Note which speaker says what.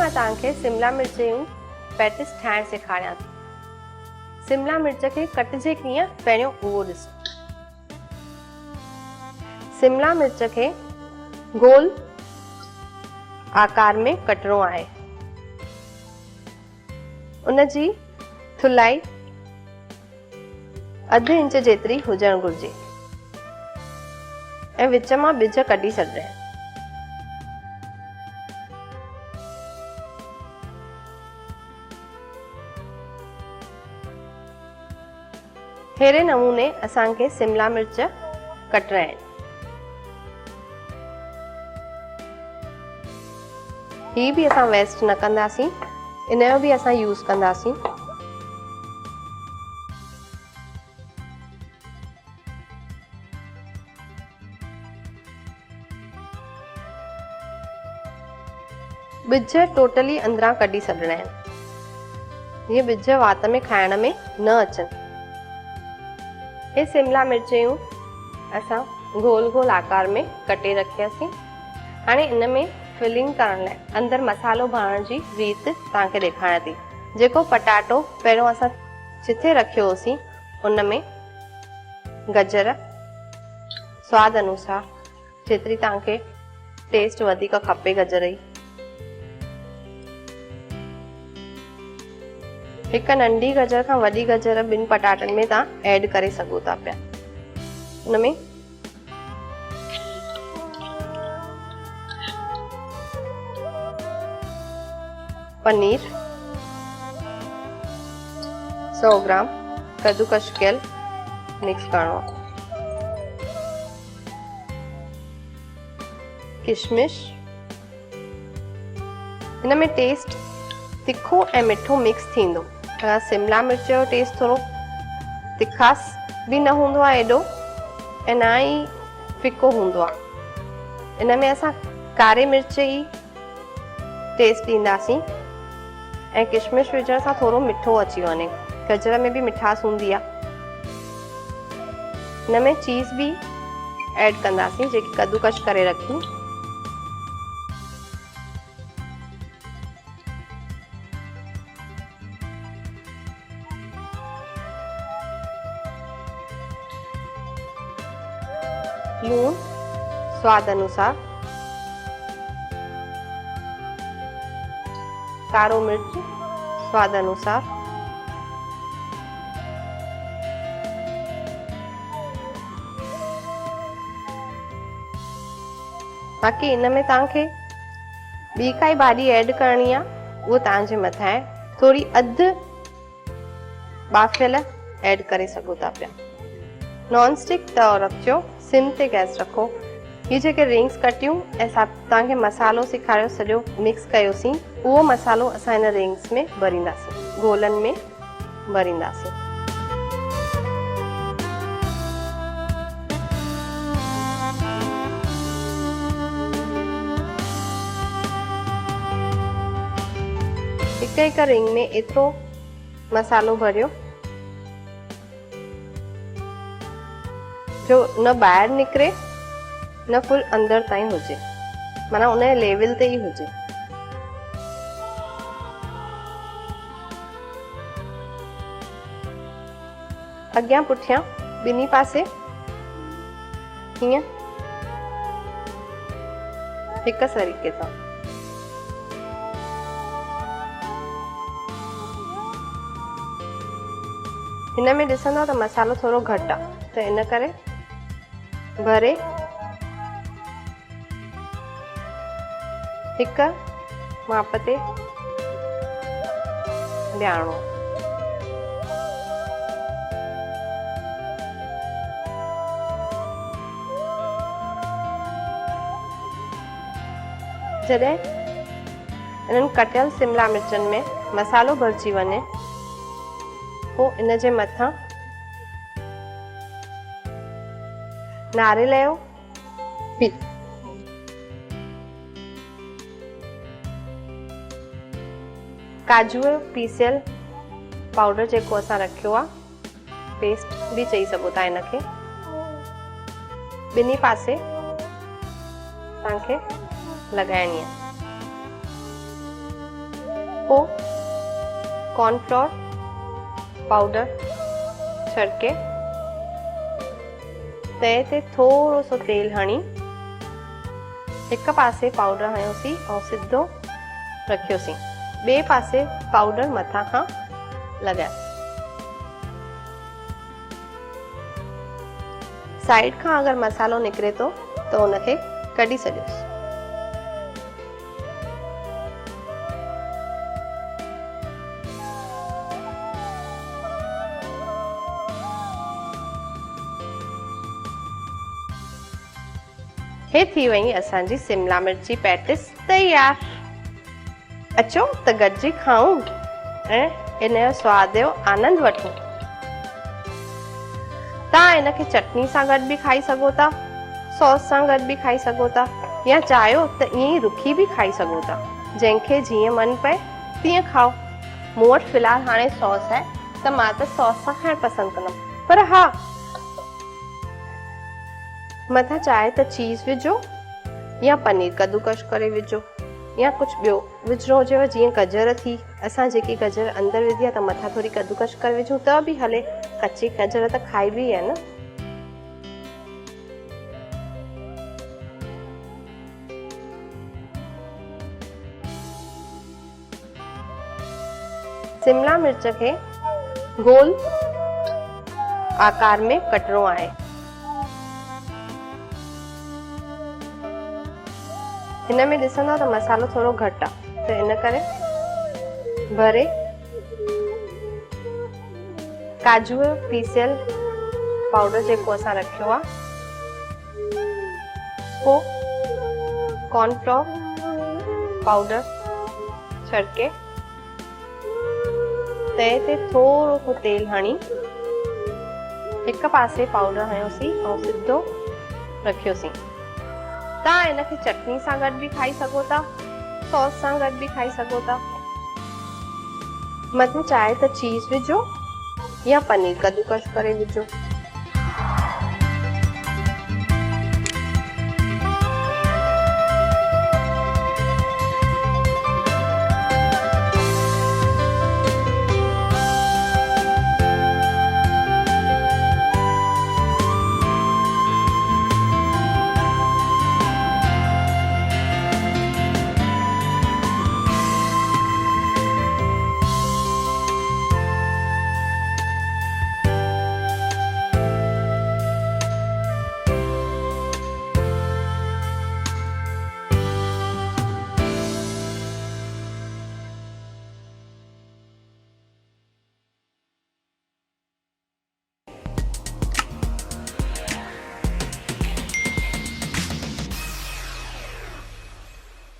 Speaker 1: मां तव्हांखे शिमला मिर्च जूं पैटिस ठाहिण सेखारियां थी। शिमला मिर्च खे कटिजे कीअं पहिरियों उहो ॾिसो। शिमला मिर्च खे गोल आकार में कटणो आहे। उनजी थुलाई अधु इंच जेतिरी हुजण घुर्जे ऐं विच मां ॿिज कढी छॾिणा आहिनि। अहिड़े नमूने असांखे शिमला मिर्च कटणा आहिनि। ही भी असां वेस्ट न कंदासीं, इनजो भी असां यूज़ कंदासीं। ॿिज टोटली अंदरां कढी छॾिणा आहिनि। ये ॿिज वात में खाइण में न अचनि। ये शिमला मिर्चूं असां गोल गोल आकार में कटे रखियासीं। हाणे इन में फिलिंग करण लाइ अंदर मसालो भरण जी रीत तव्हांखे ॾेखारियां थी। जेको पटाटो पहिरियों असां चिथे रखियो होसीं उन में गजर स्वाद अनुसार जेतिरी तव्हांखे टेस्ट वधीक खपे गजर जी, हिक नंढी गजर खां वॾी गजर ॿिनि पटाटनि में तव्हां ऐड करे सघो था पिया। उनमें पनीर 100 ग्राम कद्दूकस कयल मिक्स करणो। किशमिश, हिन में टेस्ट तिखो ऐं मिठो मिक्स थींदो। शिमला मिर्च जो टेस्ट थोड़ो तिखास भी न होंदो आहे एॾो ऐं ना ही फिको होंदो आहे। इन में असां कारे मिर्च ही टेस्ट ॾींदासीं ऐं किशमिश विझण सां थोड़ो मिठो अची वञे। गजर में भी मिठास हूंदी आहे। इन में चीज़ भी ऐड कंदासीं जेकी कद्दूकस करे रखी। लूण स्वाद अनुसार, कारो मिर्च स्वाद अनुसार, बाकी इन में तव्हांखे ॿी काई भाॼी ऐड करणी आहे उहो तव्हांजे मथां आहे। थोड़ी अधु बाफ़ियल ऐड करे सघो था पिया। नॉन स्टिक तओ रखिजो, सिम ते गैस रखो। ये जेके रिंग्स कटियूं ऐं तव्हांखे मसालो सेखारियो सॼो मिक्स कयोसीं, उहो मसालो असां हिन रिंग्स में भरींदासीं, गोलनि में भरींदासीं। हिक हिक रिंग में एतिरो मसालो भरियो जो न ॿाहिरि निकिरे न फुल अंदर ताईं हुजे, माना उन लेवल ते ही हुजे। अॻियां पुठियां ॿिन्ही पासे हीअं हिक तरीक़े सां। हिन में ॾिसंदव त मसालो थोरो घटि आहे, त इन करे भरे हिक माप ते ॾियारणो। जॾहिं इन्हनि कटियल शिमला मिर्चनि में मसालो भरिजी वञे पोइ इन जे मथां नारियल जो काजू जो पीसियल पाउडर जेको असां रखियो आहे, पेस्ट भी चई सघो था इनखे, ॿिन्ही पासे तव्हांखे लॻाइणी आहे। पोइ कॉर्नफ्लोर पाउडर छिड़के तए ते थोरो सो तेल हणी एक पासे पाउडर हयोसीं और सिद्धो रखियोसीं, ॿिए पासे पाउडर मथां खां लॻायो। साइड खां अगर मसालो निकिरे तो उनखे कढी छॾियोसि। हे थी वई असांजी शिमला मिर्च जी पैटिस तैयार। अचो त गॾिजी खाऊं ऐं इन जो स्वाद जो आनंद वठूं। तव्हां इनखे चटनी सां गॾु बि खाई सघो था, सॉस सां गॾु बि खाई सघो था, या चाहियो त ईअं ई रुखी बि खाई सघो था। जंहिंखे जीअं मन पए तीअं खाओ। मूं वटि फ़िलहाल हाणे सॉस आहे त मां त सॉस सां खाइणु पसंदि कंदमि, पर हा मथां चाहे त चीज़ विझो या पनीर कद्दूकश करे विझो या कुछ ॿियो विझणो हुजेव, जीअं गजर थी। असां जेकी गजर अंदर विधी आहे त मथां थोरी कद्दूकश करे विझूं त बि हले, कच्ची गजर त खाई बि आहे न। शिमला मिर्च खे गोल आकार में कटणो आहे। हिन में ॾिसंदा त मसालो थोरो घटि आहे, त इन करे भरे काजू जो पीसियल पाउडर जेको असां रखियो आहे, पोइ कॉर्नफ्लोर पाउडर छिड़के तए ते थोरो सो तेल हणी हिक पासे पाउडर हयोसीं और सिद्धो रखियोसीं। तव्हां इनखे चटनी सां गॾु बि खाई सघो था, सॉस सां गॾु बि खाई सघो था। मथां चाहे त चीज़ विझो या पनीर कद्दूकश करे विझो।